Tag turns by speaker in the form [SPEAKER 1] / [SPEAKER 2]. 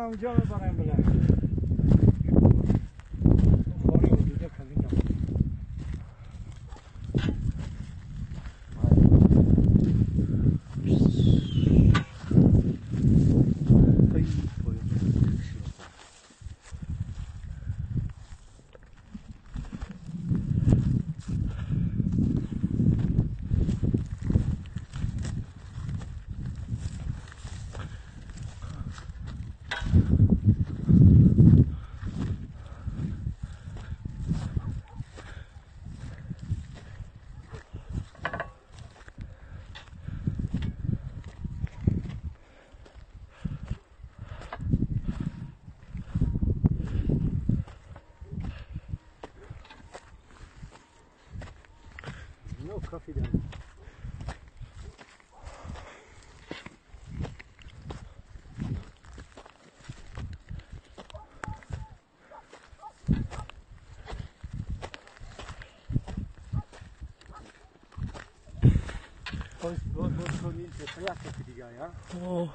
[SPEAKER 1] اونجا ببرم بله خاری حدوده کبین No coffee down. What in the Fläche für die Geier?
[SPEAKER 2] Oh.